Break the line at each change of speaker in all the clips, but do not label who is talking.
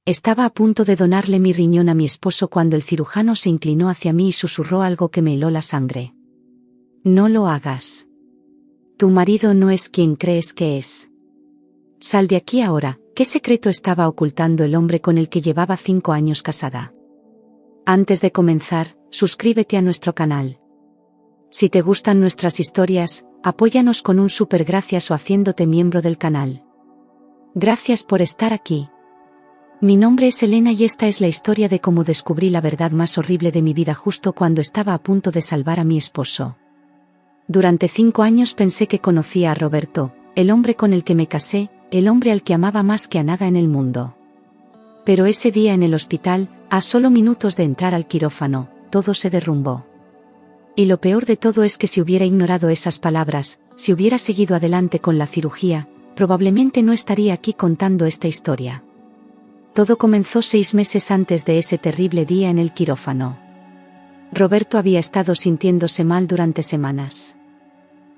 Estaba a punto de donarle mi riñón a mi esposo cuando el cirujano se inclinó hacia mí y susurró algo que me heló la sangre. No lo hagas. Tu marido no es quien crees que es. Sal de aquí ahora. ¿Qué secreto estaba ocultando el hombre con el que llevaba 5 años casada? Antes de comenzar, suscríbete a nuestro canal. Si te gustan nuestras historias, apóyanos con un super gracias o haciéndote miembro del canal. Gracias por estar aquí. Mi nombre es Elena y esta es la historia de cómo descubrí la verdad más horrible de mi vida justo cuando estaba a punto de salvar a mi esposo. Durante 5 años pensé que conocía a Roberto, el hombre con el que me casé, el hombre al que amaba más que a nada en el mundo. Pero ese día en el hospital, a solo minutos de entrar al quirófano, todo se derrumbó. Y lo peor de todo es que si hubiera ignorado esas palabras, si hubiera seguido adelante con la cirugía, probablemente no estaría aquí contando esta historia. Todo comenzó 6 meses antes de ese terrible día en el quirófano. Roberto había estado sintiéndose mal durante semanas.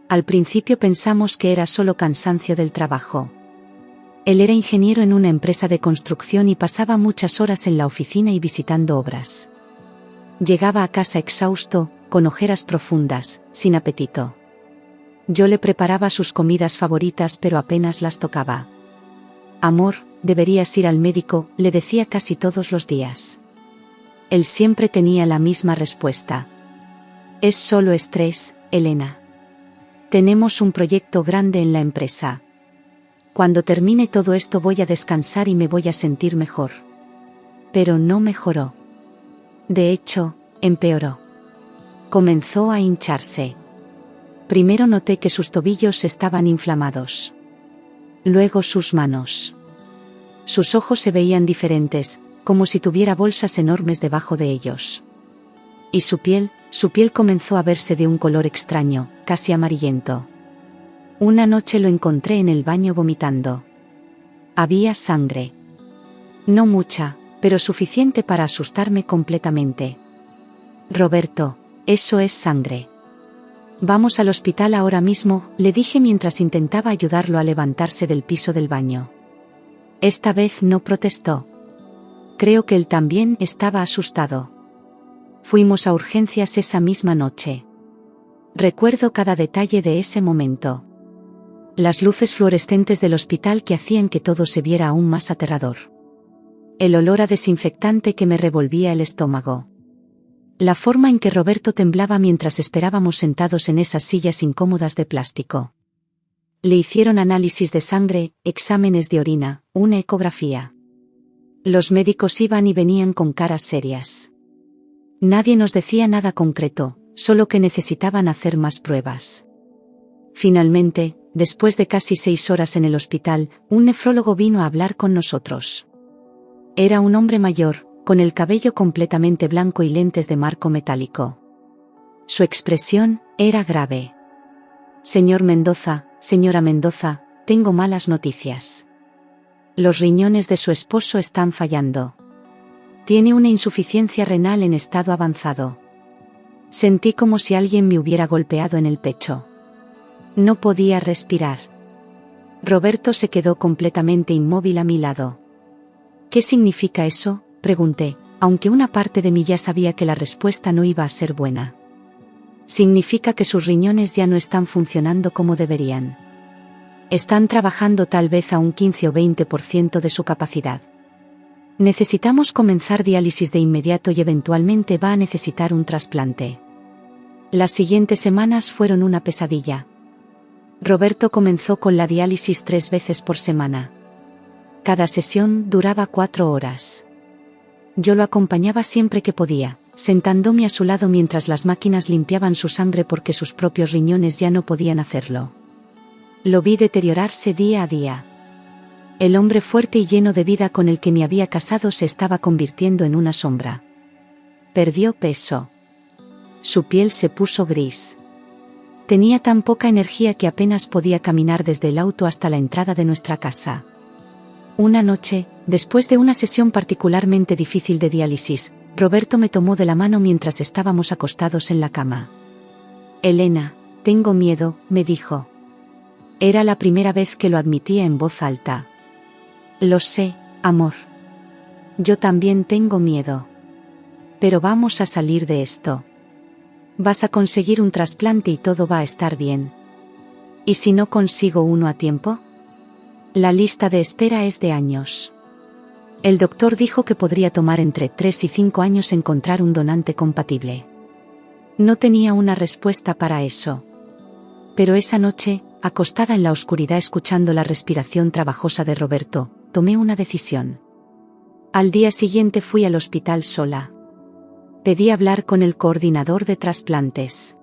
Al principio pensamos que era solo cansancio del trabajo. Él era ingeniero en una empresa de construcción y pasaba muchas horas en la oficina y visitando obras. Llegaba a casa exhausto, con ojeras profundas, sin apetito. Yo le preparaba sus comidas favoritas pero apenas las tocaba. Amor, deberías ir al médico, le decía casi todos los días. Él siempre tenía la misma respuesta. Es solo estrés, Elena. Tenemos un proyecto grande en la empresa. Cuando termine todo esto voy a descansar y me voy a sentir mejor. Pero no mejoró. De hecho, empeoró. Comenzó a hincharse. Primero noté que sus tobillos estaban inflamados. Luego sus manos. Sus ojos se veían diferentes, como si tuviera bolsas enormes debajo de ellos. Y su piel comenzó a verse de un color extraño, casi amarillento. Una noche lo encontré en el baño vomitando. Había sangre. No mucha, pero suficiente para asustarme completamente. Roberto, eso es sangre. Vamos al hospital ahora mismo, le dije mientras intentaba ayudarlo a levantarse del piso del baño. Esta vez no protestó. Creo que él también estaba asustado. Fuimos a urgencias esa misma noche. Recuerdo cada detalle de ese momento. Las luces fluorescentes del hospital que hacían que todo se viera aún más aterrador. El olor a desinfectante que me revolvía el estómago. La forma en que Roberto temblaba mientras esperábamos sentados en esas sillas incómodas de plástico. Le hicieron análisis de sangre, exámenes de orina, una ecografía. Los médicos iban y venían con caras serias. Nadie nos decía nada concreto, solo que necesitaban hacer más pruebas. Finalmente, después de casi 6 horas en el hospital, un nefrólogo vino a hablar con nosotros. Era un hombre mayor, con el cabello completamente blanco y lentes de marco metálico. Su expresión era grave. Señor Mendoza, señora Mendoza, tengo malas noticias. Los riñones de su esposo están fallando. Tiene una insuficiencia renal en estado avanzado. Sentí como si alguien me hubiera golpeado en el pecho. No podía respirar. Roberto se quedó completamente inmóvil a mi lado. ¿Qué significa eso?, pregunté, aunque una parte de mí ya sabía que la respuesta no iba a ser buena. Significa que sus riñones ya no están funcionando como deberían. Están trabajando tal vez a un 15 o 20% de su capacidad. Necesitamos comenzar diálisis de inmediato y eventualmente va a necesitar un trasplante. Las siguientes semanas fueron una pesadilla. Roberto comenzó con la diálisis 3 veces por semana. Cada sesión duraba 4 horas. Yo lo acompañaba siempre que podía, sentándome a su lado mientras las máquinas limpiaban su sangre porque sus propios riñones ya no podían hacerlo. Lo vi deteriorarse día a día. El hombre fuerte y lleno de vida con el que me había casado se estaba convirtiendo en una sombra. Perdió peso. Su piel se puso gris. Tenía tan poca energía que apenas podía caminar desde el auto hasta la entrada de nuestra casa. Una noche, después de una sesión particularmente difícil de diálisis, Roberto me tomó de la mano mientras estábamos acostados en la cama. Elena, tengo miedo, me dijo. Era la primera vez que lo admitía en voz alta. Lo sé, amor. Yo también tengo miedo. Pero vamos a salir de esto. Vas a conseguir un trasplante y todo va a estar bien. ¿Y si no consigo uno a tiempo? La lista de espera es de años. El doctor dijo que podría tomar entre 3 y 5 años encontrar un donante compatible. No tenía una respuesta para eso. Pero esa noche, acostada en la oscuridad escuchando la respiración trabajosa de Roberto, tomé una decisión. Al día siguiente fui al hospital sola. Pedí hablar con el coordinador de trasplantes.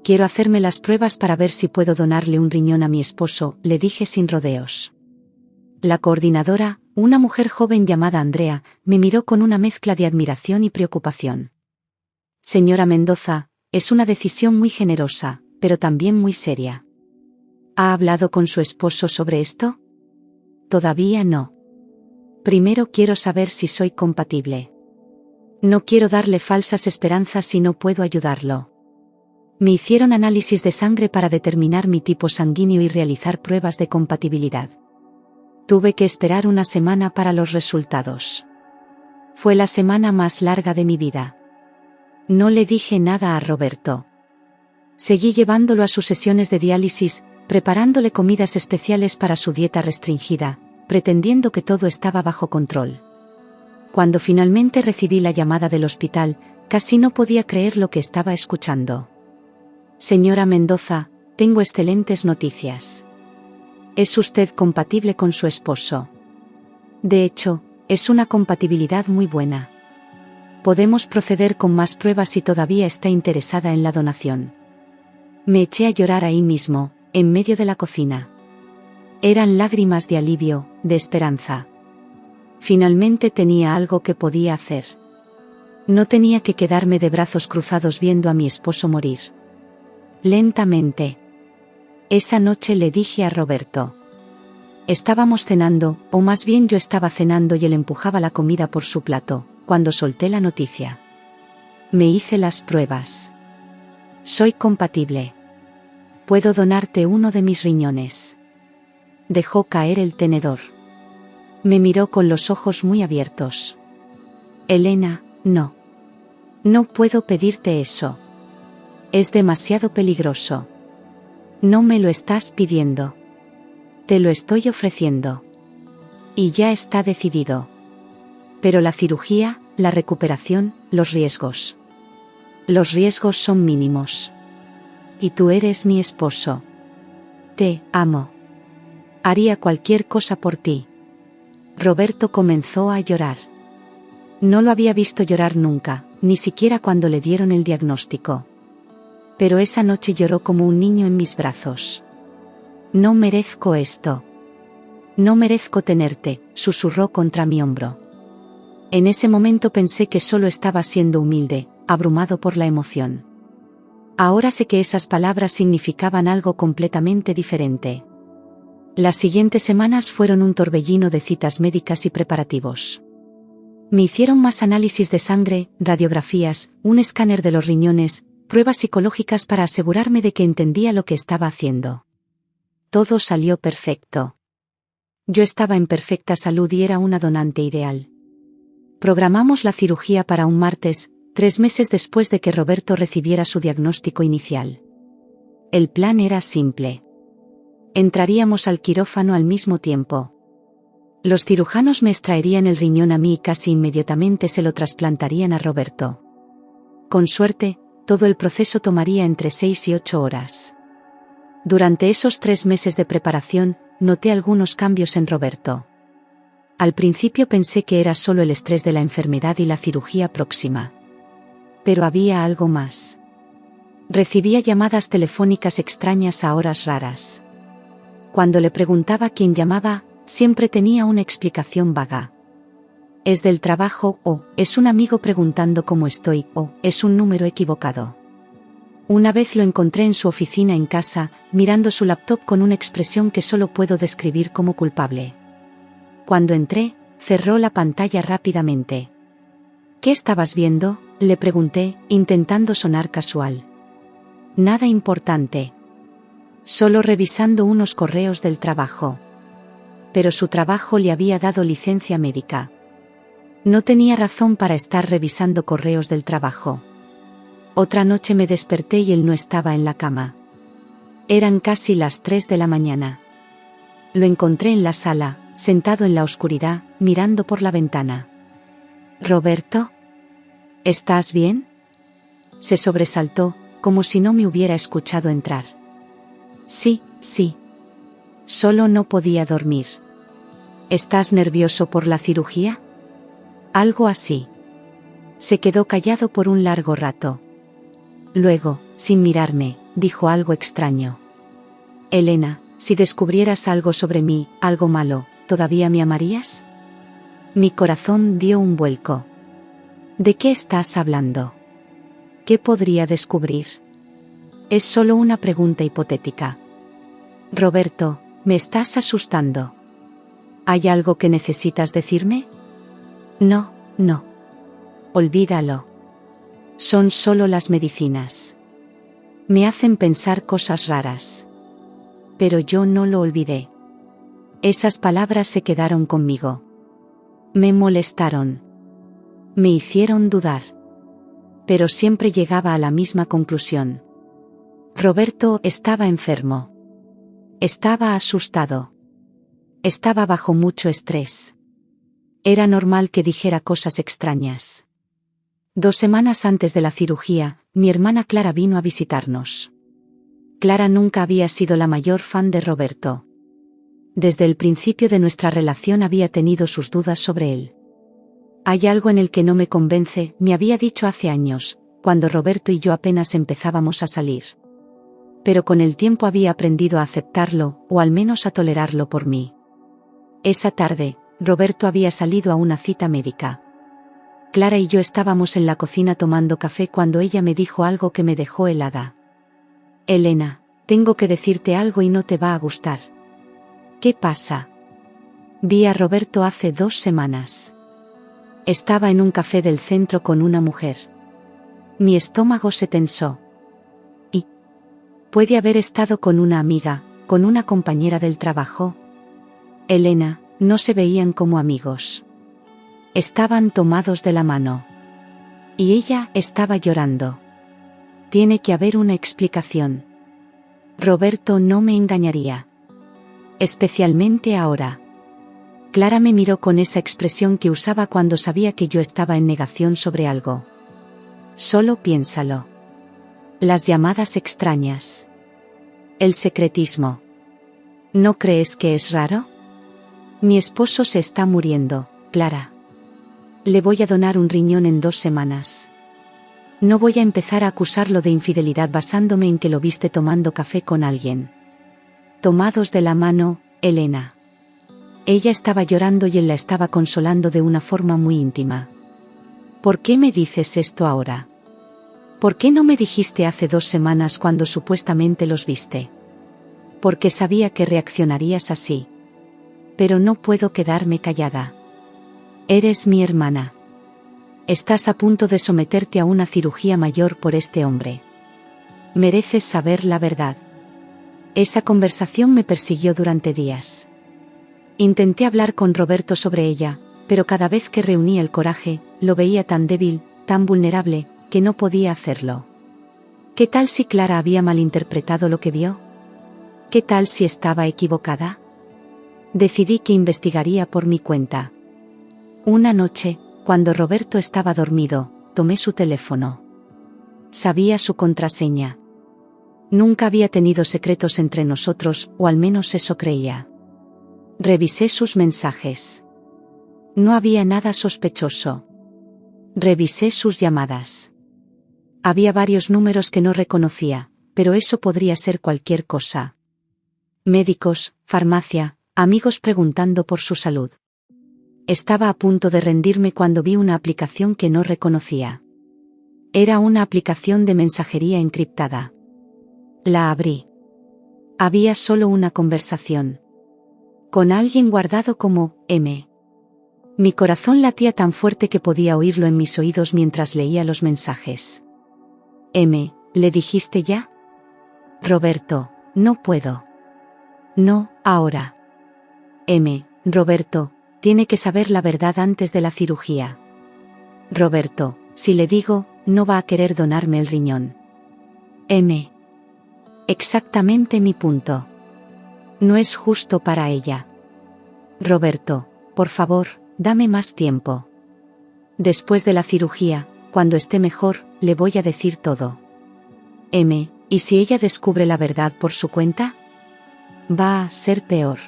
Quiero hacerme las pruebas para ver si puedo donarle un riñón a mi esposo, le dije sin rodeos. La coordinadora, una mujer joven llamada Andrea, me miró con una mezcla de admiración y preocupación. Señora Mendoza, es una decisión muy generosa, pero también muy seria. ¿Ha hablado con su esposo sobre esto? Todavía no. Primero quiero saber si soy compatible. No quiero darle falsas esperanzas si no puedo ayudarlo. Me hicieron análisis de sangre para determinar mi tipo sanguíneo y realizar pruebas de compatibilidad. Tuve que esperar una semana para los resultados. Fue la semana más larga de mi vida. No le dije nada a Roberto. Seguí llevándolo a sus sesiones de diálisis, preparándole comidas especiales para su dieta restringida, pretendiendo que todo estaba bajo control. Cuando finalmente recibí la llamada del hospital, casi no podía creer lo que estaba escuchando. Señora Mendoza, tengo excelentes noticias. ¿Es usted compatible con su esposo? De hecho, es una compatibilidad muy buena. Podemos proceder con más pruebas si todavía está interesada en la donación. Me eché a llorar ahí mismo, en medio de la cocina. Eran lágrimas de alivio, de esperanza. Finalmente tenía algo que podía hacer. No tenía que quedarme de brazos cruzados viendo a mi esposo morir. Lentamente. Esa noche le dije a Roberto. Estábamos cenando, o más bien yo estaba cenando y él empujaba la comida por su plato, cuando solté la noticia. Me hice las pruebas. Soy compatible. Puedo donarte uno de mis riñones. Dejó caer el tenedor. Me miró con los ojos muy abiertos. Elena, no. No puedo pedirte eso. Es demasiado peligroso. No me lo estás pidiendo. Te lo estoy ofreciendo. Y ya está decidido. Pero la cirugía, la recuperación, los riesgos. Los riesgos son mínimos. Y tú eres mi esposo. Te amo. Haría cualquier cosa por ti. Roberto comenzó a llorar. No lo había visto llorar nunca, ni siquiera cuando le dieron el diagnóstico. Pero esa noche lloró como un niño en mis brazos. No merezco esto. No merezco tenerte, susurró contra mi hombro. En ese momento pensé que solo estaba siendo humilde, abrumado por la emoción. Ahora sé que esas palabras significaban algo completamente diferente. Las siguientes semanas fueron un torbellino de citas médicas y preparativos. Me hicieron más análisis de sangre, radiografías, un escáner de los riñones, pruebas psicológicas para asegurarme de que entendía lo que estaba haciendo. Todo salió perfecto. Yo estaba en perfecta salud y era una donante ideal. Programamos la cirugía para un martes, 3 meses después de que Roberto recibiera su diagnóstico inicial. El plan era simple. Entraríamos al quirófano al mismo tiempo. Los cirujanos me extraerían el riñón a mí y casi inmediatamente se lo trasplantarían a Roberto. Con suerte, todo el proceso tomaría entre 6 y 8 horas. Durante esos 3 meses de preparación, noté algunos cambios en Roberto. Al principio pensé que era solo el estrés de la enfermedad y la cirugía próxima. Pero había algo más. Recibía llamadas telefónicas extrañas a horas raras. Cuando le preguntaba quién llamaba, siempre tenía una explicación vaga. Es del trabajo, o es un amigo preguntando cómo estoy, o es un número equivocado. Una vez lo encontré en su oficina en casa, mirando su laptop con una expresión que solo puedo describir como culpable. Cuando entré, cerró la pantalla rápidamente. ¿Qué estabas viendo?, le pregunté, intentando sonar casual. Nada importante. Solo revisando unos correos del trabajo. Pero su trabajo le había dado licencia médica. No tenía razón para estar revisando correos del trabajo. Otra noche me desperté y él no estaba en la cama. Eran casi las 3 de la mañana. Lo encontré en la sala, sentado en la oscuridad, mirando por la ventana. «¿Roberto? ¿Estás bien?». Se sobresaltó, como si no me hubiera escuchado entrar. «Sí, sí. Solo no podía dormir». «¿Estás nervioso por la cirugía?». «Algo así». Se quedó callado por un largo rato. Luego, sin mirarme, dijo algo extraño. «Elena, si descubrieras algo sobre mí, algo malo, ¿todavía me amarías?». Mi corazón dio un vuelco. «¿De qué estás hablando? ¿Qué podría descubrir?». «Es solo una pregunta hipotética». «Roberto, me estás asustando». «¿Hay algo que necesitas decirme?». «No, no. Olvídalo. Son solo las medicinas. Me hacen pensar cosas raras». Pero yo no lo olvidé. Esas palabras se quedaron conmigo. Me molestaron. Me hicieron dudar. Pero siempre llegaba a la misma conclusión. Roberto estaba enfermo. Estaba asustado. Estaba bajo mucho estrés. Era normal que dijera cosas extrañas. 2 semanas antes de la cirugía, mi hermana Clara vino a visitarnos. Clara nunca había sido la mayor fan de Roberto. Desde el principio de nuestra relación había tenido sus dudas sobre él. «Hay algo en el que no me convence», me había dicho hace años, cuando Roberto y yo apenas empezábamos a salir. Pero con el tiempo había aprendido a aceptarlo, o al menos a tolerarlo por mí. Esa tarde, Roberto había salido a una cita médica. Clara y yo estábamos en la cocina tomando café cuando ella me dijo algo que me dejó helada. «Elena, tengo que decirte algo y no te va a gustar». «¿Qué pasa?». «Vi a Roberto hace 2 semanas. Estaba en un café del centro con una mujer». Mi estómago se tensó. «¿Y? ¿Puede haber estado con una amiga, con una compañera del trabajo?». «Elena, no se veían como amigos. Estaban tomados de la mano. Y ella estaba llorando. Tiene que haber una explicación. Roberto no me engañaría. Especialmente ahora». Clara me miró con esa expresión que usaba cuando sabía que yo estaba en negación sobre algo. «Solo piénsalo. Las llamadas extrañas. El secretismo. ¿No crees que es raro?». «Mi esposo se está muriendo, Clara. Le voy a donar un riñón en 2 semanas. No voy a empezar a acusarlo de infidelidad basándome en que lo viste tomando café con alguien». «Tomados de la mano, Elena». Ella estaba llorando y él la estaba consolando de una forma muy íntima. «¿Por qué me dices esto ahora? ¿Por qué no me dijiste hace 2 semanas cuando supuestamente los viste?». «Porque sabía que reaccionarías así. Pero no puedo quedarme callada. Eres mi hermana. Estás a punto de someterte a una cirugía mayor por este hombre. Mereces saber la verdad». Esa conversación me persiguió durante días. Intenté hablar con Roberto sobre ella, pero cada vez que reunía el coraje, lo veía tan débil, tan vulnerable, que no podía hacerlo. ¿Qué tal si Clara había malinterpretado lo que vio? ¿Qué tal si estaba equivocada? Decidí que investigaría por mi cuenta. Una noche, cuando Roberto estaba dormido, tomé su teléfono. Sabía su contraseña. Nunca había tenido secretos entre nosotros, o al menos eso creía. Revisé sus mensajes. No había nada sospechoso. Revisé sus llamadas. Había varios números que no reconocía, pero eso podría ser cualquier cosa. Médicos, farmacia, amigos preguntando por su salud. Estaba a punto de rendirme cuando vi una aplicación que no reconocía. Era una aplicación de mensajería encriptada. La abrí. Había solo una conversación. Con alguien guardado como M. Mi corazón latía tan fuerte que podía oírlo en mis oídos mientras leía los mensajes. «M, ¿le dijiste ya?». «Roberto, no puedo». «No, ahora». «M, Roberto, Tiene que saber la verdad antes de la cirugía. Roberto, si le digo, no va a querer donarme el riñón. Exactamente mi punto. No es justo para ella. Roberto, por favor, dame más tiempo. Después de la cirugía, cuando esté mejor, le voy a decir todo. ¿Y si ella descubre la verdad por su cuenta? Va a ser peor.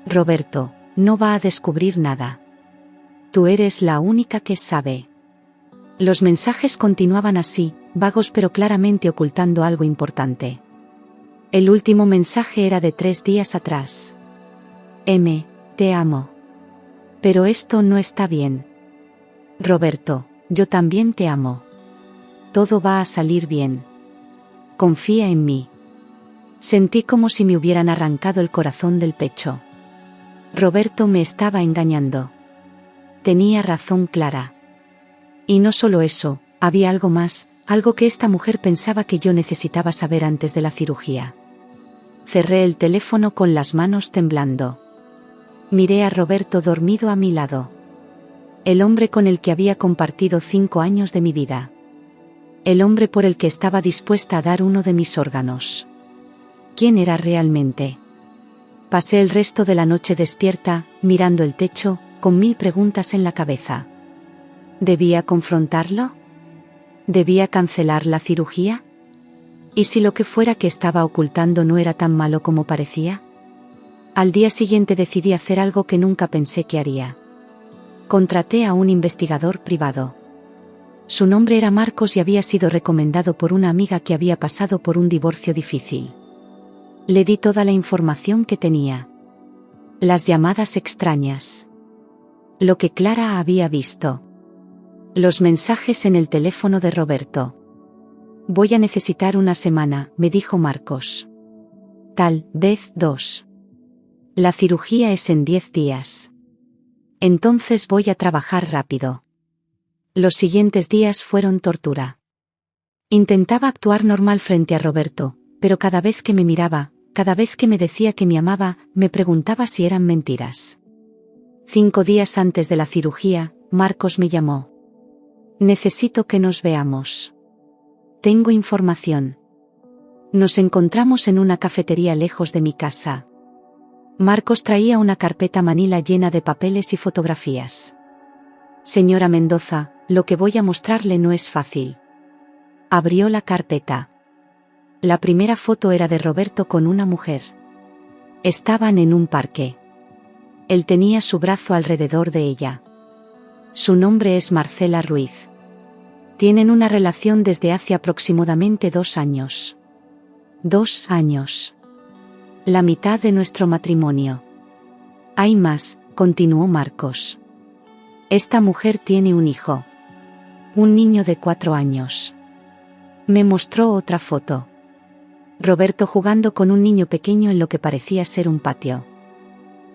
Roberto, no va a descubrir nada. Tú eres la única que sabe. Los mensajes continuaban así, vagos pero claramente ocultando algo importante. El último mensaje era de 3 días atrás. Te amo. Pero esto no está bien. Roberto, yo también te amo. Todo va a salir bien. Confía en mí. Sentí como si me hubieran arrancado el corazón del pecho. Roberto me estaba engañando. Tenía razón Clara. Y no solo eso, había algo más, algo que esta mujer pensaba que yo necesitaba saber antes de la cirugía. Cerré el teléfono con las manos temblando. Miré a Roberto dormido a mi lado. El hombre con el que había compartido 5 años de mi vida. El hombre por el que estaba dispuesta a dar uno de mis órganos. ¿Quién era realmente? Pasé el resto de la noche despierta, mirando el techo, con 1000 preguntas en la cabeza. ¿Debía confrontarlo? ¿Debía cancelar la cirugía? ¿Y si lo que fuera que estaba ocultando no era tan malo como parecía? Al día siguiente decidí hacer algo que nunca pensé que haría. Contraté a un investigador privado. Su nombre era Marcos y había sido recomendado por una amiga que había pasado por un divorcio difícil. Le di toda la información que tenía. Las llamadas extrañas. Lo que Clara había visto. Los mensajes en el teléfono de Roberto. Voy a necesitar una semana, me dijo Marcos. Tal vez 2. La cirugía es en 10 días. Entonces voy a trabajar rápido. Los siguientes días fueron tortura. Intentaba actuar normal frente a Roberto, pero cada vez que me miraba, cada vez que me decía que me amaba, me preguntaba si eran mentiras. 5 días antes de la cirugía, Marcos me llamó. Necesito que nos veamos. Tengo información. Nos encontramos en una cafetería lejos de mi casa. Marcos traía una carpeta manila llena de papeles y fotografías. Señora Mendoza, lo que voy a mostrarle no es fácil. Abrió la carpeta. La primera foto era de Roberto con una mujer. Estaban en un parque. Él tenía su brazo alrededor de ella. Su nombre es Marcela Ruiz. Tienen una relación desde hace aproximadamente 2 años. 2 años. La mitad de nuestro matrimonio. Hay más, continuó Marcos. Esta mujer tiene un hijo. Un niño de 4 años. Me mostró otra foto. Roberto jugando con un niño pequeño en lo que parecía ser un patio.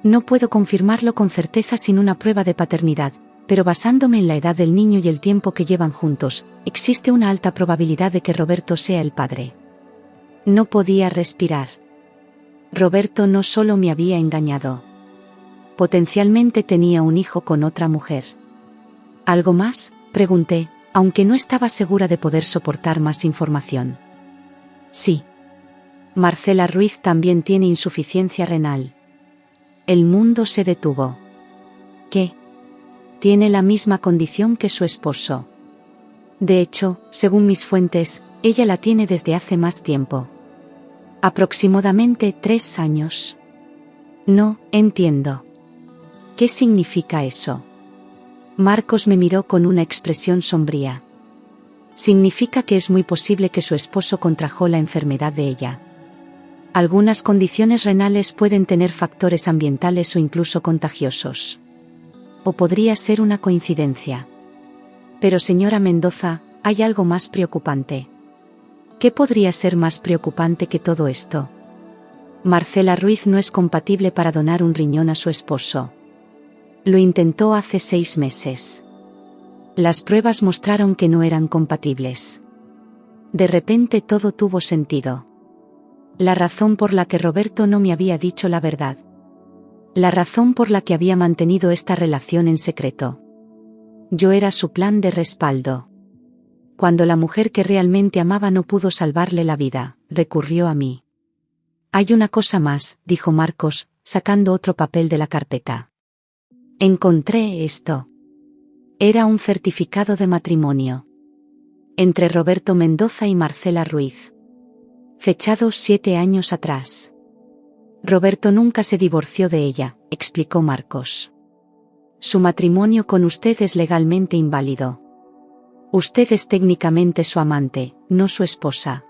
No puedo confirmarlo con certeza sin una prueba de paternidad, pero basándome en la edad del niño y el tiempo que llevan juntos, existe una alta probabilidad de que Roberto sea el padre. No podía respirar. Roberto no solo me había engañado. Potencialmente tenía un hijo con otra mujer. ¿Algo más?, pregunté, aunque no estaba segura de poder soportar más información. Sí. Marcela Ruiz también tiene insuficiencia renal. El mundo se detuvo. ¿Qué? Tiene la misma condición que su esposo. De hecho, según mis fuentes, ella la tiene desde hace más tiempo. Aproximadamente 3 años. No, entiendo. ¿Qué significa eso? Marcos me miró con una expresión sombría. Significa que es muy posible que su esposo contrajo la enfermedad de ella. Algunas condiciones renales pueden tener factores ambientales o incluso contagiosos. O podría ser una coincidencia. Pero señora Mendoza, hay algo más preocupante. ¿Qué podría ser más preocupante que todo esto? Marcela Ruiz no es compatible para donar un riñón a su esposo. Lo intentó hace 6 meses. Las pruebas mostraron que no eran compatibles. De repente todo tuvo sentido. La razón por la que Roberto no me había dicho la verdad. La razón por la que había mantenido esta relación en secreto. Yo era su plan de respaldo. Cuando la mujer que realmente amaba no pudo salvarle la vida, recurrió a mí. Hay una cosa más, dijo Marcos, sacando otro papel de la carpeta. Encontré esto. Era un certificado de matrimonio. Entre Roberto Mendoza y Marcela Ruiz. Fechado 7 años atrás. Roberto nunca se divorció de ella, explicó Marcos. Su matrimonio con usted es legalmente inválido. Usted es técnicamente su amante, no su esposa.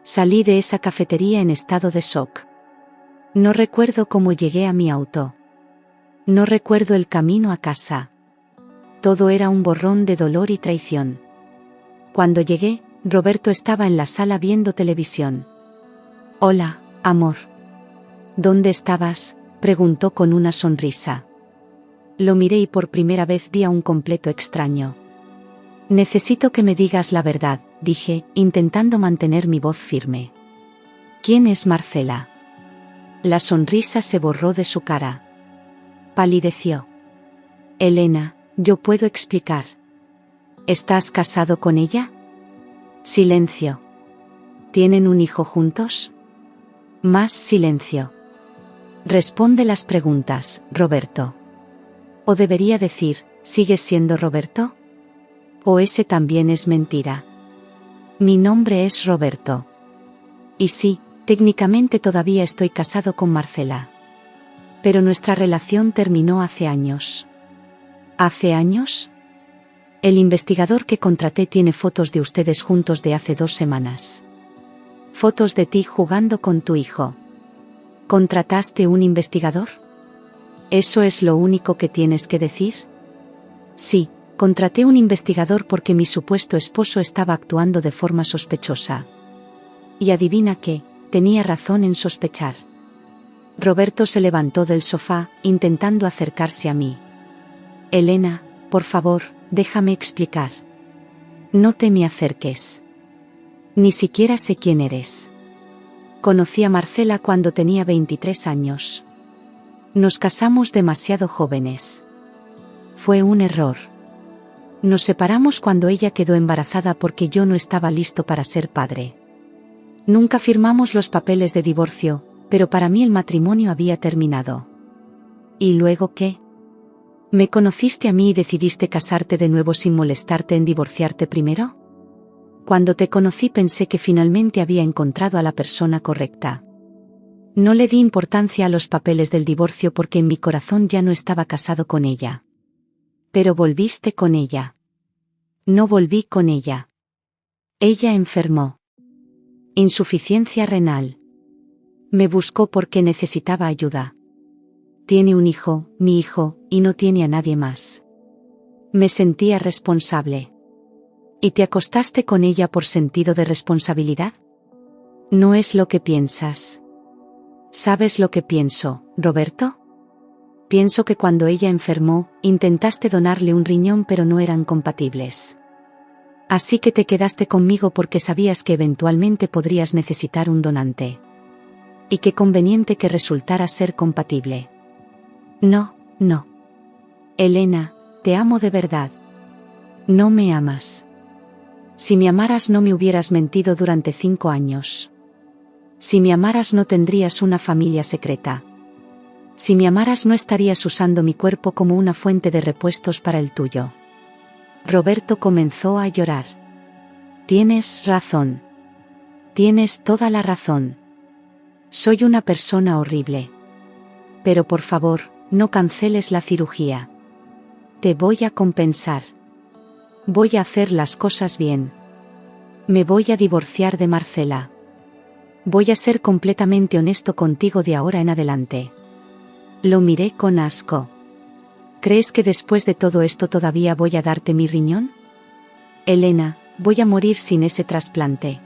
Salí de esa cafetería en estado de shock. No recuerdo cómo llegué a mi auto. No recuerdo el camino a casa. Todo era un borrón de dolor y traición. Cuando llegué, Roberto estaba en la sala viendo televisión. Hola, amor. ¿Dónde estabas?, preguntó con una sonrisa. Lo miré y por primera vez vi a un completo extraño. Necesito que me digas la verdad, dije, intentando mantener mi voz firme. ¿Quién es Marcela? La sonrisa se borró de su cara. Palideció. Elena, yo puedo explicar. ¿Estás casado con ella? Silencio. ¿Tienen un hijo juntos? Más silencio. Responde las preguntas, Roberto. O debería decir, ¿sigues siendo Roberto? ¿O ese también es mentira? Mi nombre es Roberto. Y sí, técnicamente todavía estoy casado con Marcela. Pero nuestra relación terminó hace años. ¿Hace años? El investigador que contraté tiene fotos de ustedes juntos de hace 2 semanas. Fotos de ti jugando con tu hijo. ¿Contrataste un investigador? ¿Eso es lo único que tienes que decir? Sí, contraté un investigador porque mi supuesto esposo estaba actuando de forma sospechosa. Y adivina qué, tenía razón en sospechar. Roberto se levantó del sofá, intentando acercarse a mí. Elena, por favor, déjame explicar. No te me acerques. Ni siquiera sé quién eres. Conocí a Marcela cuando tenía 23 años. Nos casamos demasiado jóvenes. Fue un error. Nos separamos cuando ella quedó embarazada porque yo no estaba listo para ser padre. Nunca firmamos los papeles de divorcio, pero para mí el matrimonio había terminado. ¿Y luego qué? ¿Me conociste a mí y decidiste casarte de nuevo sin molestarte en divorciarte primero? Cuando te conocí pensé que finalmente había encontrado a la persona correcta. No le di importancia a los papeles del divorcio porque en mi corazón ya no estaba casado con ella. Pero volviste con ella. No volví con ella. Ella enfermó. Insuficiencia renal. Me buscó porque necesitaba ayuda. Tiene un hijo, mi hijo, y no tiene a nadie más. Me sentía responsable. ¿Y te acostaste con ella por sentido de responsabilidad? No es lo que piensas. ¿Sabes lo que pienso, Roberto? Pienso que cuando ella enfermó, intentaste donarle un riñón pero no eran compatibles. Así que te quedaste conmigo porque sabías que eventualmente podrías necesitar un donante. Y qué conveniente que resultara ser compatible. No, no. Elena, te amo de verdad. No me amas. Si me amaras no me hubieras mentido durante 5 años. Si me amaras no tendrías una familia secreta. Si me amaras no estarías usando mi cuerpo como una fuente de repuestos para el tuyo. Roberto comenzó a llorar. Tienes razón. Tienes toda la razón. Soy una persona horrible. Pero por favor, no canceles la cirugía. Te voy a compensar. Voy a hacer las cosas bien. Me voy a divorciar de Marcela. Voy a ser completamente honesto contigo de ahora en adelante. Lo miré con asco. ¿Crees que después de todo esto todavía voy a darte mi riñón? Elena, voy a morir sin ese trasplante.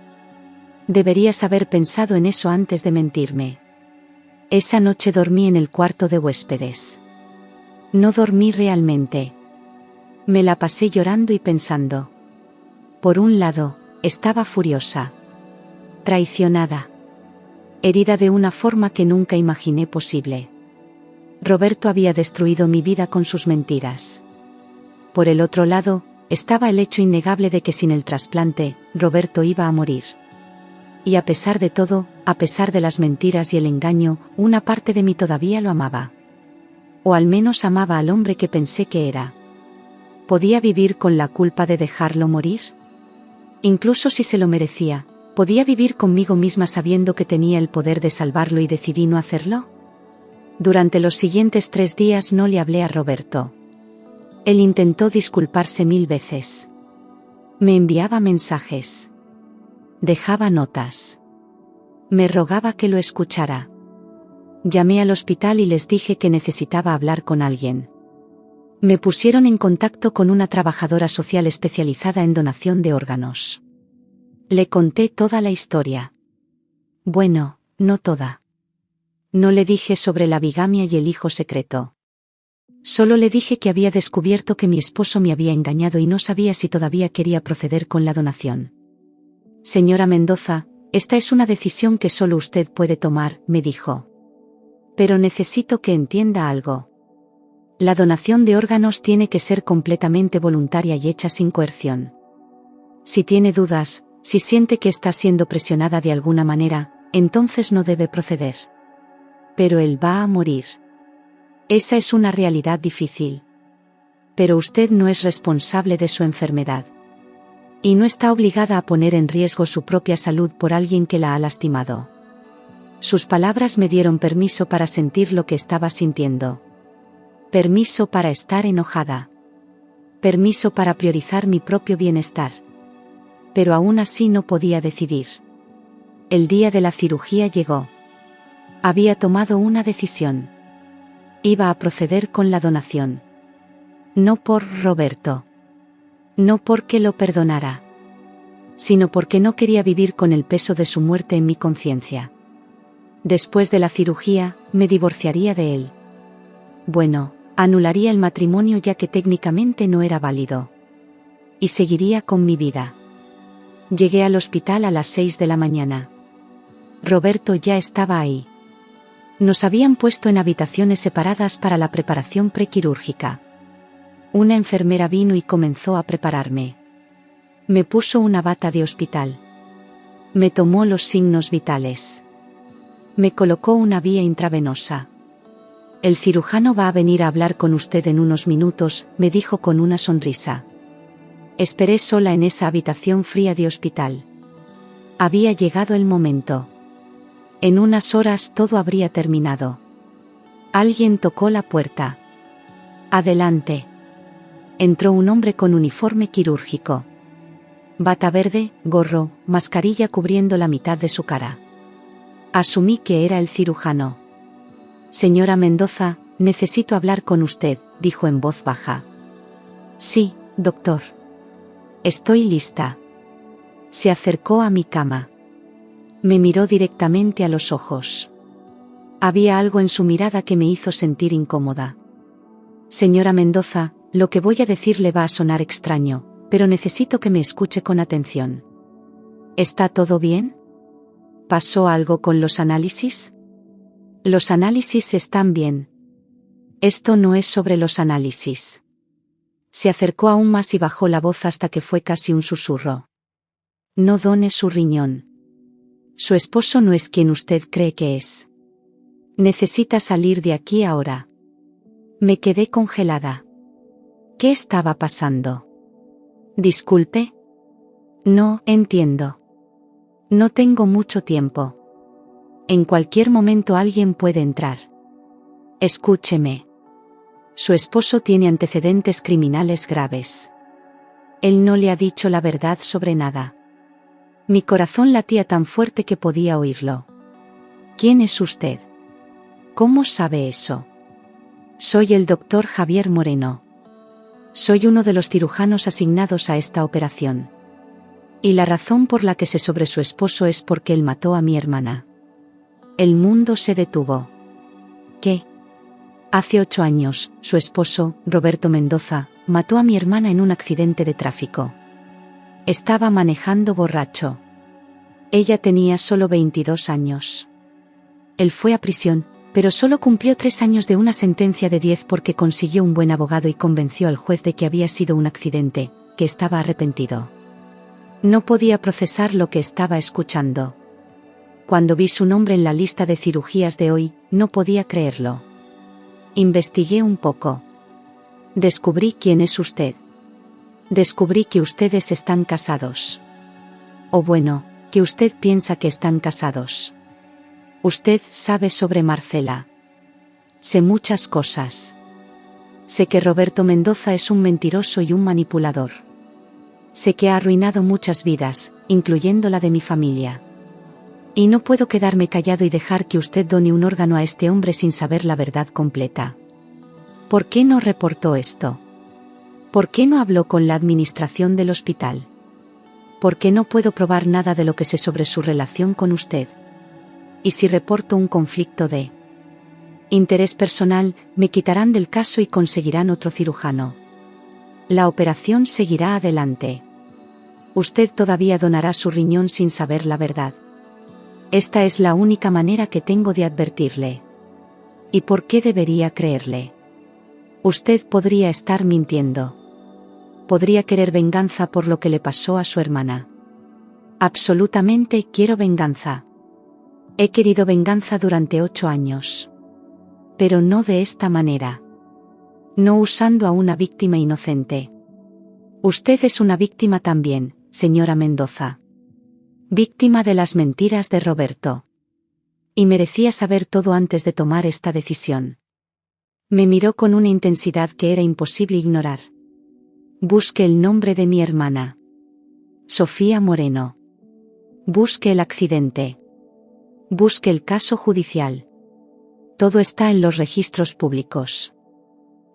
Deberías haber pensado en eso antes de mentirme. Esa noche dormí en el cuarto de huéspedes. No dormí realmente. Me la pasé llorando y pensando. Por un lado, estaba furiosa. Traicionada. Herida de una forma que nunca imaginé posible. Roberto había destruido mi vida con sus mentiras. Por el otro lado, estaba el hecho innegable de que sin el trasplante, Roberto iba a morir. Y a pesar de todo, a pesar de las mentiras y el engaño, una parte de mí todavía lo amaba. O al menos amaba al hombre que pensé que era. ¿Podía vivir con la culpa de dejarlo morir? Incluso si se lo merecía, ¿podía vivir conmigo misma sabiendo que tenía el poder de salvarlo y decidí no hacerlo? Durante los siguientes 3 días no le hablé a Roberto. Él intentó disculparse 1000 veces. Me enviaba mensajes. Dejaba notas. Me rogaba que lo escuchara. Llamé al hospital y les dije que necesitaba hablar con alguien. Me pusieron en contacto con una trabajadora social especializada en donación de órganos. Le conté toda la historia. Bueno, no toda. No le dije sobre la bigamia y el hijo secreto. Solo le dije que había descubierto que mi esposo me había engañado y no sabía si todavía quería proceder con la donación. Señora Mendoza, esta es una decisión que solo usted puede tomar, me dijo. Pero necesito que entienda algo. La donación de órganos tiene que ser completamente voluntaria y hecha sin coerción. Si tiene dudas, si siente que está siendo presionada de alguna manera, entonces no debe proceder. Pero él va a morir. Esa es una realidad difícil. Pero usted no es responsable de su enfermedad. Y no está obligada a poner en riesgo su propia salud por alguien que la ha lastimado. Sus palabras me dieron permiso para sentir lo que estaba sintiendo. Permiso para estar enojada. Permiso para priorizar mi propio bienestar. Pero aún así no podía decidir. El día de la cirugía llegó. Había tomado una decisión. Iba a proceder con la donación. No por Roberto. No porque lo perdonara. Sino porque no quería vivir con el peso de su muerte en mi conciencia. Después de la cirugía, me divorciaría de él. Bueno, anularía el matrimonio ya que técnicamente no era válido. Y seguiría con mi vida. Llegué al hospital a las 6 de la mañana. Roberto ya estaba ahí. Nos habían puesto en habitaciones separadas para la preparación prequirúrgica. Una enfermera vino y comenzó a prepararme. Me puso una bata de hospital. Me tomó los signos vitales. Me colocó una vía intravenosa. El cirujano va a venir a hablar con usted en unos minutos, me dijo con una sonrisa. Esperé sola en esa habitación fría de hospital. Había llegado el momento. En unas horas todo habría terminado. Alguien tocó la puerta. Adelante. Entró un hombre con uniforme quirúrgico. Bata verde, gorro, mascarilla cubriendo la mitad de su cara. Asumí que era el cirujano. Señora Mendoza, necesito hablar con usted, dijo en voz baja. Sí, doctor. Estoy lista. Se acercó a mi cama. Me miró directamente a los ojos. Había algo en su mirada que me hizo sentir incómoda. Señora Mendoza, lo que voy a decir le va a sonar extraño, pero necesito que me escuche con atención. ¿Está todo bien? ¿Pasó algo con los análisis? Los análisis están bien. Esto no es sobre los análisis. Se acercó aún más y bajó la voz hasta que fue casi un susurro. No done su riñón. Su esposo no es quien usted cree que es. Necesita salir de aquí ahora. Me quedé congelada. ¿Qué estaba pasando? Disculpe. No entiendo. No tengo mucho tiempo. En cualquier momento alguien puede entrar. Escúcheme. Su esposo tiene antecedentes criminales graves. Él no le ha dicho la verdad sobre nada. Mi corazón latía tan fuerte que podía oírlo. ¿Quién es usted? ¿Cómo sabe eso? Soy el doctor Javier Moreno. Soy uno de los cirujanos asignados a esta operación. Y la razón por la que sé sobre su esposo es porque él mató a mi hermana. El mundo se detuvo. ¿Qué? Hace 8 años, su esposo, Roberto Mendoza, mató a mi hermana en un accidente de tráfico. Estaba manejando borracho. Ella tenía solo 22 años. Él fue a prisión, Pero solo cumplió 3 años de una sentencia de 10 porque consiguió un buen abogado y convenció al juez de que había sido un accidente, que estaba arrepentido. No podía procesar lo que estaba escuchando. Cuando vi su nombre en la lista de cirugías de hoy, no podía creerlo. Investigué un poco. Descubrí quién es usted. Descubrí que ustedes están casados. O bueno, que usted piensa que están casados. Usted sabe sobre Marcela. Sé muchas cosas. Sé que Roberto Mendoza es un mentiroso y un manipulador. Sé que ha arruinado muchas vidas, incluyendo la de mi familia. Y no puedo quedarme callado y dejar que usted done un órgano a este hombre sin saber la verdad completa. ¿Por qué no reportó esto? ¿Por qué no habló con la administración del hospital? ¿Por qué no puedo probar nada de lo que sé sobre su relación con usted? Y si reporto un conflicto de interés personal, me quitarán del caso y conseguirán otro cirujano. La operación seguirá adelante. Usted todavía donará su riñón sin saber la verdad. Esta es la única manera que tengo de advertirle. ¿Y por qué debería creerle? Usted podría estar mintiendo. Podría querer venganza por lo que le pasó a su hermana. Absolutamente quiero venganza. He querido venganza durante 8 años. Pero no de esta manera. No usando a una víctima inocente. Usted es una víctima también, señora Mendoza. Víctima de las mentiras de Roberto. Y merecía saber todo antes de tomar esta decisión. Me miró con una intensidad que era imposible ignorar. Busque el nombre de mi hermana. Sofía Moreno. Busque el accidente. Busque el caso judicial. Todo está en los registros públicos.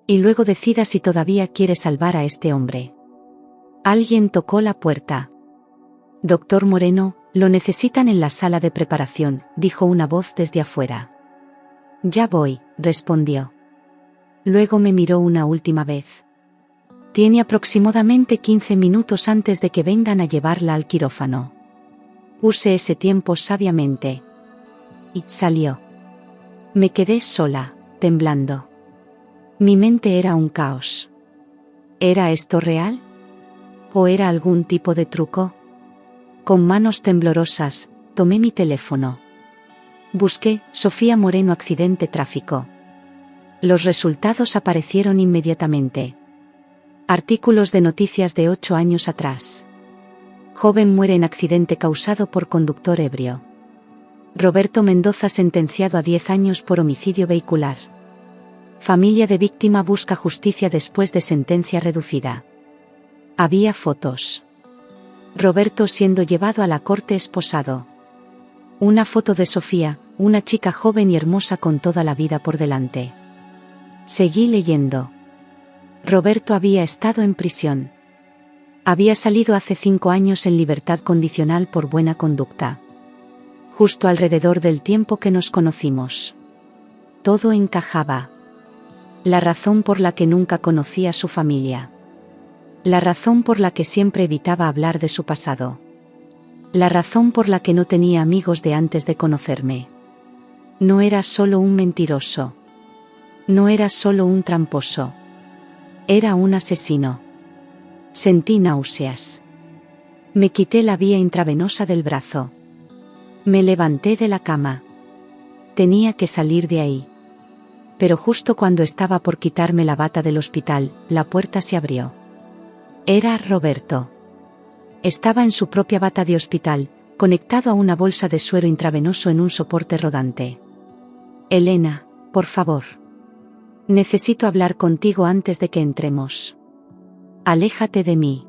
Y luego decida si todavía quiere salvar a este hombre. Alguien tocó la puerta. Doctor Moreno, lo necesitan en la sala de preparación, dijo una voz desde afuera. Ya voy, respondió. Luego me miró una última vez. Tiene aproximadamente 15 minutos antes de que vengan a llevarla al quirófano. Use ese tiempo sabiamente. Y salió. Me quedé sola, temblando. Mi mente era un caos. ¿Era esto real? ¿O era algún tipo de truco? Con manos temblorosas, tomé mi teléfono. Busqué, Sofía Moreno accidente tráfico. Los resultados aparecieron inmediatamente. Artículos de noticias de 8 años atrás. Joven muere en accidente causado por conductor ebrio. Roberto Mendoza sentenciado a 10 años por homicidio vehicular. Familia de víctima busca justicia después de sentencia reducida. Había fotos. Roberto siendo llevado a la corte esposado. Una foto de Sofía, una chica joven y hermosa con toda la vida por delante. Seguí leyendo. Roberto había estado en prisión. Había salido hace 5 años en libertad condicional por buena conducta. Justo alrededor del tiempo que nos conocimos. Todo encajaba. La razón por la que nunca conocí a su familia. La razón por la que siempre evitaba hablar de su pasado. La razón por la que no tenía amigos de antes de conocerme. No era solo un mentiroso. No era solo un tramposo. Era un asesino. Sentí náuseas. Me quité la vía intravenosa del brazo. Me levanté de la cama. Tenía que salir de ahí. Pero justo cuando estaba por quitarme la bata del hospital, la puerta se abrió. Era Roberto. Estaba en su propia bata de hospital, conectado a una bolsa de suero intravenoso en un soporte rodante. Elena, por favor. Necesito hablar contigo antes de que entremos. Aléjate de mí.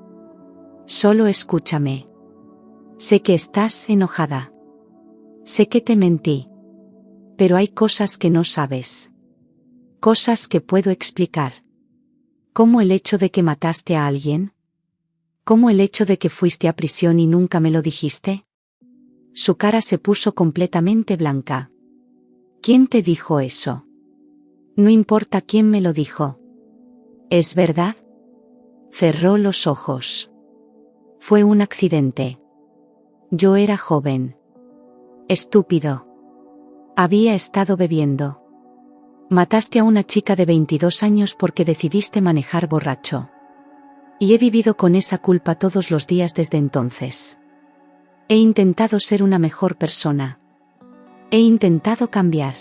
Solo escúchame. Sé que estás enojada. Sé que te mentí. Pero hay cosas que no sabes. Cosas que puedo explicar. ¿Cómo el hecho de que mataste a alguien? ¿Cómo el hecho de que fuiste a prisión y nunca me lo dijiste? Su cara se puso completamente blanca. ¿Quién te dijo eso? No importa quién me lo dijo. ¿Es verdad? Cerró los ojos. Fue un accidente. Yo era joven. Estúpido. Había estado bebiendo. Mataste a una chica de 22 años porque decidiste manejar borracho. Y he vivido con esa culpa todos los días desde entonces. He intentado ser una mejor persona. He intentado cambiar.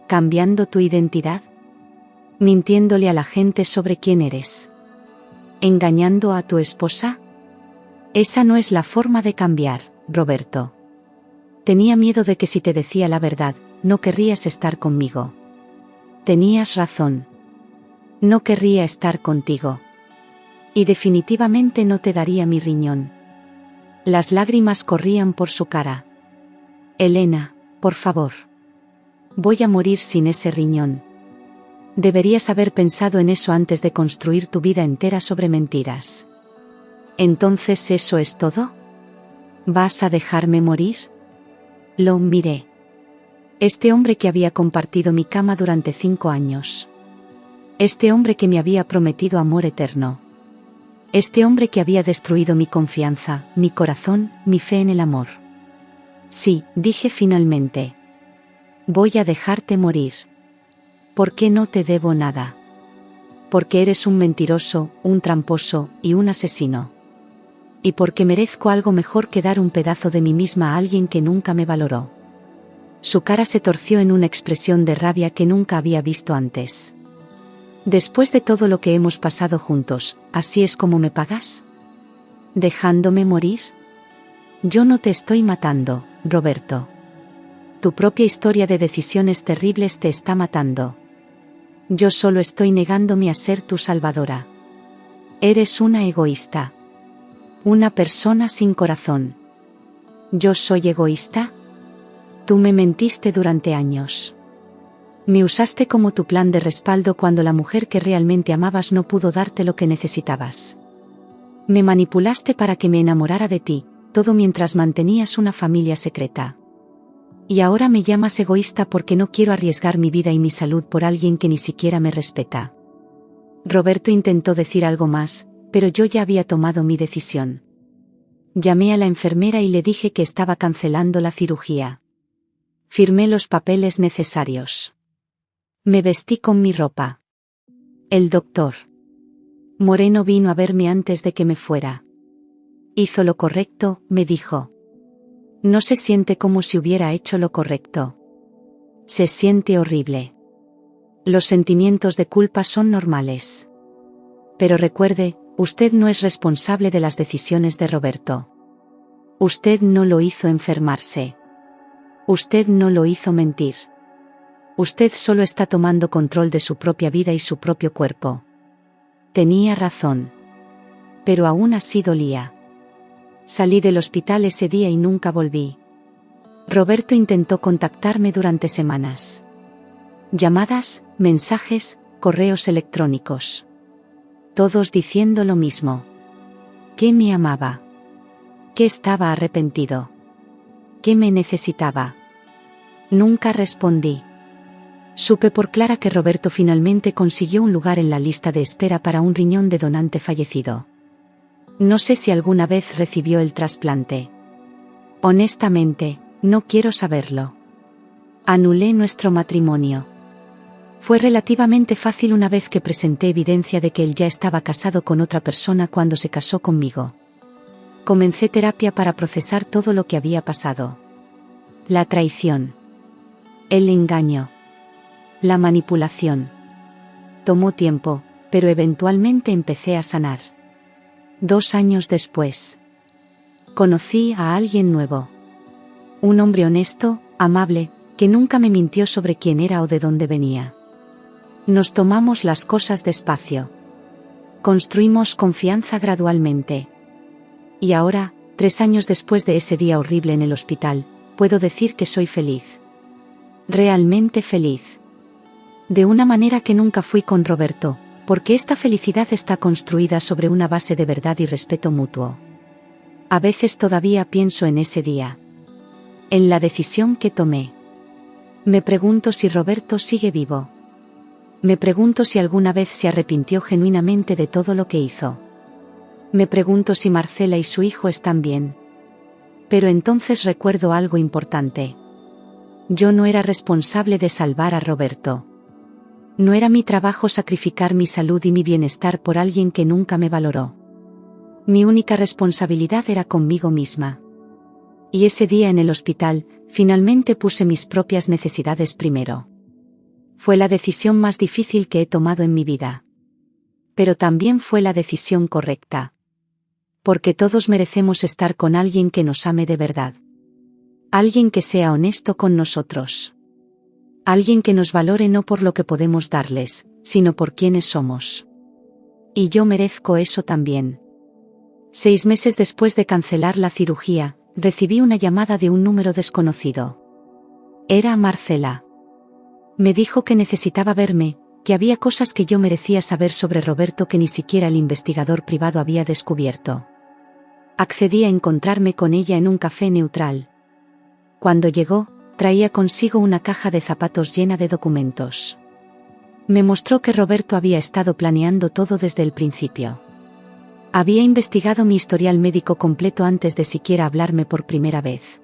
¿Cambiando tu identidad? ¿Mintiéndole a la gente sobre quién eres? ¿Engañando a tu esposa? Esa no es la forma de cambiar, Roberto. Tenía miedo de que si te decía la verdad, no querrías estar conmigo. Tenías razón. No querría estar contigo. Y definitivamente no te daría mi riñón. Las lágrimas corrían por su cara. Elena, por favor. Voy a morir sin ese riñón. Deberías haber pensado en eso antes de construir tu vida entera sobre mentiras. ¿Entonces eso es todo? ¿Vas a dejarme morir? Lo miré. Este hombre que había compartido mi cama durante 5 años. Este hombre que me había prometido amor eterno. Este hombre que había destruido mi confianza, mi corazón, mi fe en el amor. Sí, dije finalmente. Voy a dejarte morir. ¿Por qué no te debo nada? Porque eres un mentiroso, un tramposo y un asesino. Y porque merezco algo mejor que dar un pedazo de mí misma a alguien que nunca me valoró. Su cara se torció en una expresión de rabia que nunca había visto antes. Después de todo lo que hemos pasado juntos, ¿así es como me pagas? ¿Dejándome morir? Yo no te estoy matando, Roberto. Tu propia historia de decisiones terribles te está matando. Yo solo estoy negándome a ser tu salvadora. Eres una egoísta. Una persona sin corazón. ¿Yo soy egoísta? Tú me mentiste durante años. Me usaste como tu plan de respaldo cuando la mujer que realmente amabas no pudo darte lo que necesitabas. Me manipulaste para que me enamorara de ti, todo mientras mantenías una familia secreta. Y ahora me llamas egoísta porque no quiero arriesgar mi vida y mi salud por alguien que ni siquiera me respeta. Roberto intentó decir algo más, pero yo ya había tomado mi decisión. Llamé a la enfermera y le dije que estaba cancelando la cirugía. Firmé los papeles necesarios. Me vestí con mi ropa. El doctor Moreno vino a verme antes de que me fuera. Hizo lo correcto, me dijo. No se siente como si hubiera hecho lo correcto. Se siente horrible. Los sentimientos de culpa son normales. Pero recuerde, usted no es responsable de las decisiones de Roberto. Usted no lo hizo enfermarse. Usted no lo hizo mentir. Usted solo está tomando control de su propia vida y su propio cuerpo. Tenía razón. Pero aún así dolía. Salí del hospital ese día y nunca volví. Roberto intentó contactarme durante semanas. Llamadas, mensajes, correos electrónicos. Todos diciendo lo mismo. Que me amaba. Que estaba arrepentido. Que me necesitaba. Nunca respondí. Supe por Clara que Roberto finalmente consiguió un lugar en la lista de espera para un riñón de donante fallecido. No sé si alguna vez recibió el trasplante. Honestamente, no quiero saberlo. Anulé nuestro matrimonio. Fue relativamente fácil una vez que presenté evidencia de que él ya estaba casado con otra persona cuando se casó conmigo. Comencé terapia para procesar todo lo que había pasado. La traición. El engaño. La manipulación. Tomó tiempo, pero eventualmente empecé a sanar. 2 años después. Conocí a alguien nuevo. Un hombre honesto, amable, que nunca me mintió sobre quién era o de dónde venía. Nos tomamos las cosas despacio. Construimos confianza gradualmente. Y ahora, 3 años después de ese día horrible en el hospital, puedo decir que soy feliz. Realmente feliz. De una manera que nunca fui con Roberto, porque esta felicidad está construida sobre una base de verdad y respeto mutuo. A veces todavía pienso en ese día. En la decisión que tomé. Me pregunto si Roberto sigue vivo. Me pregunto si alguna vez se arrepintió genuinamente de todo lo que hizo. Me pregunto si Marcela y su hijo están bien. Pero entonces recuerdo algo importante. Yo no era responsable de salvar a Roberto. No era mi trabajo sacrificar mi salud y mi bienestar por alguien que nunca me valoró. Mi única responsabilidad era conmigo misma. Y ese día en el hospital, finalmente puse mis propias necesidades primero. Fue la decisión más difícil que he tomado en mi vida. Pero también fue la decisión correcta. Porque todos merecemos estar con alguien que nos ame de verdad. Alguien que sea honesto con nosotros. Alguien que nos valore no por lo que podemos darles, sino por quienes somos. Y yo merezco eso también. 6 meses después de cancelar la cirugía, recibí una llamada de un número desconocido. Era Marcela. Me dijo que necesitaba verme, que había cosas que yo merecía saber sobre Roberto que ni siquiera el investigador privado había descubierto. Accedí a encontrarme con ella en un café neutral. Cuando llegó, traía consigo una caja de zapatos llena de documentos. Me mostró que Roberto había estado planeando todo desde el principio. Había investigado mi historial médico completo antes de siquiera hablarme por primera vez.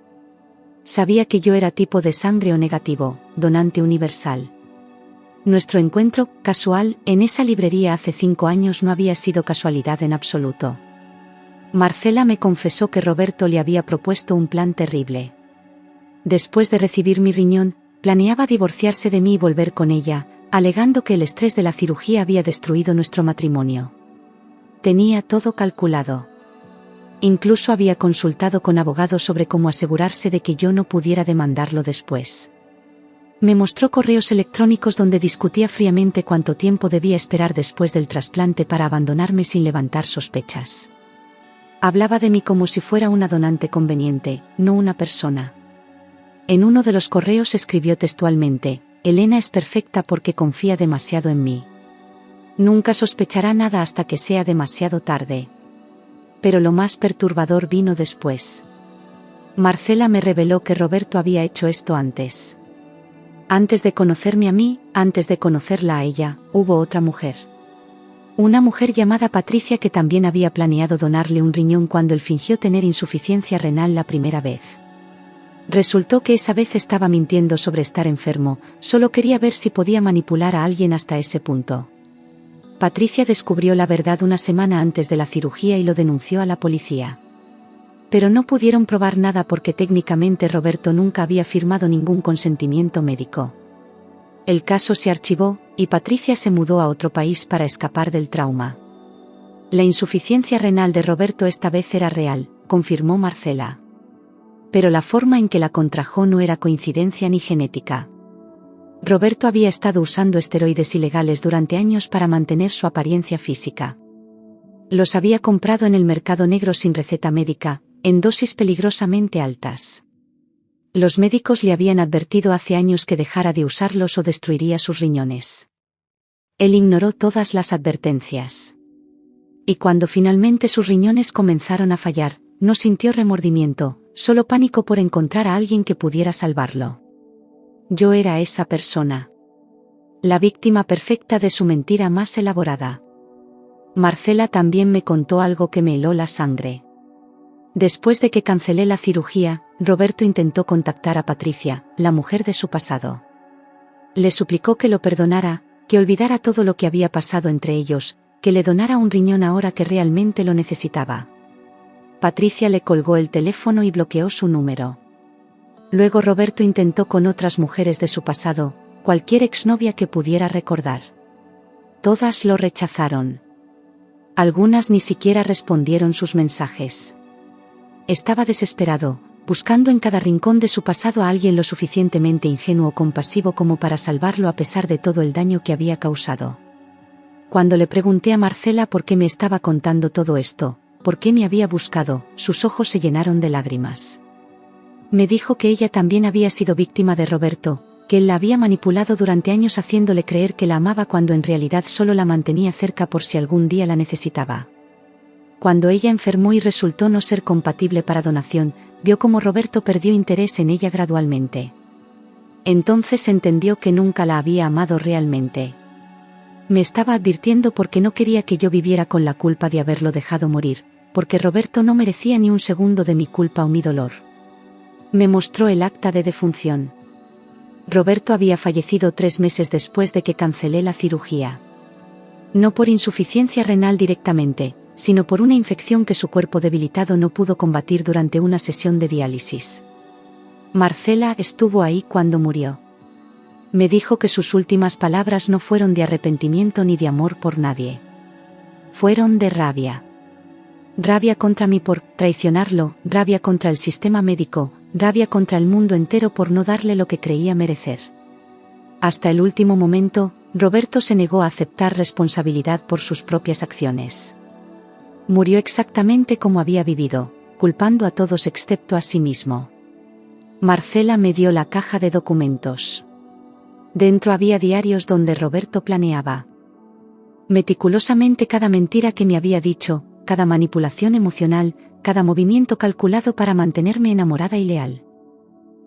Sabía que yo era tipo de sangre O negativo, donante universal. Nuestro encuentro, casual, en esa librería hace 5 años no había sido casualidad en absoluto. Marcela me confesó que Roberto le había propuesto un plan terrible. Después de recibir mi riñón, planeaba divorciarse de mí y volver con ella, alegando que el estrés de la cirugía había destruido nuestro matrimonio. Tenía todo calculado. Incluso había consultado con abogados sobre cómo asegurarse de que yo no pudiera demandarlo después. Me mostró correos electrónicos donde discutía fríamente cuánto tiempo debía esperar después del trasplante para abandonarme sin levantar sospechas. Hablaba de mí como si fuera una donante conveniente, no una persona. En uno de los correos escribió textualmente: Elena es perfecta porque confía demasiado en mí. Nunca sospechará nada hasta que sea demasiado tarde. Pero lo más perturbador vino después. Marcela me reveló que Roberto había hecho esto antes. Antes de conocerme a mí, antes de conocerla a ella, hubo otra mujer. Una mujer llamada Patricia que también había planeado donarle un riñón cuando él fingió tener insuficiencia renal la primera vez. Resultó que esa vez estaba mintiendo sobre estar enfermo, solo quería ver si podía manipular a alguien hasta ese punto. Patricia descubrió la verdad una semana antes de la cirugía y lo denunció a la policía. Pero no pudieron probar nada porque técnicamente Roberto nunca había firmado ningún consentimiento médico. El caso se archivó, y Patricia se mudó a otro país para escapar del trauma. La insuficiencia renal de Roberto esta vez era real, confirmó Marcela. Pero la forma en que la contrajo no era coincidencia ni genética. Roberto había estado usando esteroides ilegales durante años para mantener su apariencia física. Los había comprado en el mercado negro sin receta médica, en dosis peligrosamente altas. Los médicos le habían advertido hace años que dejara de usarlos o destruiría sus riñones. Él ignoró todas las advertencias. Y cuando finalmente sus riñones comenzaron a fallar, no sintió remordimiento, solo pánico por encontrar a alguien que pudiera salvarlo. Yo era esa persona. La víctima perfecta de su mentira más elaborada. Marcela también me contó algo que me heló la sangre. Después de que cancelé la cirugía, Roberto intentó contactar a Patricia, la mujer de su pasado. Le suplicó que lo perdonara, que olvidara todo lo que había pasado entre ellos, que le donara un riñón ahora que realmente lo necesitaba. Patricia le colgó el teléfono y bloqueó su número. Luego Roberto intentó con otras mujeres de su pasado, cualquier exnovia que pudiera recordar. Todas lo rechazaron. Algunas ni siquiera respondieron sus mensajes. Estaba desesperado, buscando en cada rincón de su pasado a alguien lo suficientemente ingenuo o compasivo como para salvarlo a pesar de todo el daño que había causado. Cuando le pregunté a Marcela por qué me estaba contando todo esto, por qué me había buscado, sus ojos se llenaron de lágrimas. Me dijo que ella también había sido víctima de Roberto, que él la había manipulado durante años haciéndole creer que la amaba cuando en realidad solo la mantenía cerca por si algún día la necesitaba. Cuando ella enfermó y resultó no ser compatible para donación, vio cómo Roberto perdió interés en ella gradualmente. Entonces entendió que nunca la había amado realmente. Me estaba advirtiendo porque no quería que yo viviera con la culpa de haberlo dejado morir, porque Roberto no merecía ni un segundo de mi culpa o mi dolor. Me mostró el acta de defunción. Roberto había fallecido 3 meses después de que cancelé la cirugía. No por insuficiencia renal directamente, sino por una infección que su cuerpo debilitado no pudo combatir durante una sesión de diálisis. Marcela estuvo ahí cuando murió. Me dijo que sus últimas palabras no fueron de arrepentimiento ni de amor por nadie. Fueron de rabia. Rabia contra mí por traicionarlo, rabia contra el sistema médico, rabia contra el mundo entero por no darle lo que creía merecer. Hasta el último momento, Roberto se negó a aceptar responsabilidad por sus propias acciones. Murió exactamente como había vivido, culpando a todos excepto a sí mismo. Marcela me dio la caja de documentos. Dentro había diarios donde Roberto planeaba meticulosamente cada mentira que me había dicho, cada manipulación emocional, cada movimiento calculado para mantenerme enamorada y leal.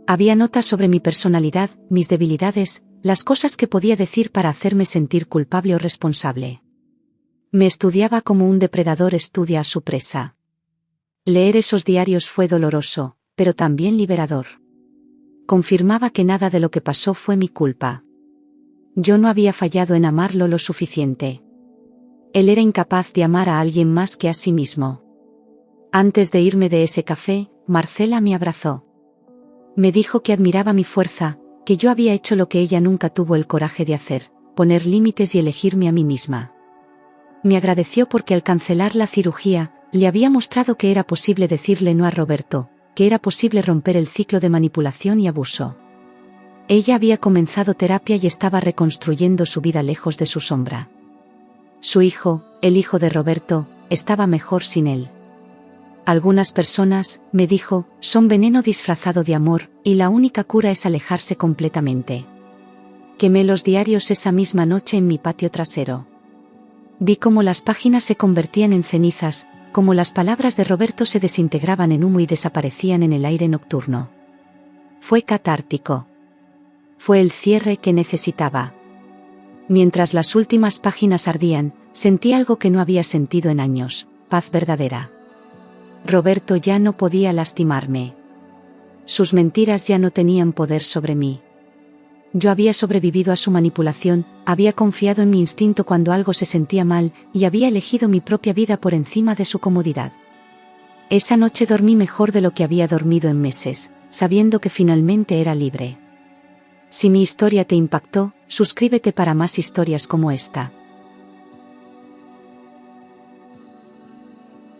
Había notas sobre mi personalidad, mis debilidades, las cosas que podía decir para hacerme sentir culpable o responsable. Me estudiaba como un depredador estudia a su presa. Leer esos diarios fue doloroso, pero también liberador. Confirmaba que nada de lo que pasó fue mi culpa. Yo no había fallado en amarlo lo suficiente. Él era incapaz de amar a alguien más que a sí mismo. Antes de irme de ese café, Marcela me abrazó. Me dijo que admiraba mi fuerza, que yo había hecho lo que ella nunca tuvo el coraje de hacer, poner límites y elegirme a mí misma. Me agradeció porque al cancelar la cirugía, le había mostrado que era posible decirle no a Roberto, que era posible romper el ciclo de manipulación y abuso. Ella había comenzado terapia y estaba reconstruyendo su vida lejos de su sombra. Su hijo, el hijo de Roberto, estaba mejor sin él. Algunas personas, me dijo, son veneno disfrazado de amor, y la única cura es alejarse completamente. Quemé los diarios esa misma noche en mi patio trasero. Vi cómo las páginas se convertían en cenizas, cómo las palabras de Roberto se desintegraban en humo y desaparecían en el aire nocturno. Fue catártico. Fue el cierre que necesitaba. Mientras las últimas páginas ardían, sentí algo que no había sentido en años, paz verdadera. Roberto ya no podía lastimarme. Sus mentiras ya no tenían poder sobre mí. Yo había sobrevivido a su manipulación, había confiado en mi instinto cuando algo se sentía mal, y había elegido mi propia vida por encima de su comodidad. Esa noche dormí mejor de lo que había dormido en meses, sabiendo que finalmente era libre. Si mi historia te impactó, suscríbete para más historias como esta.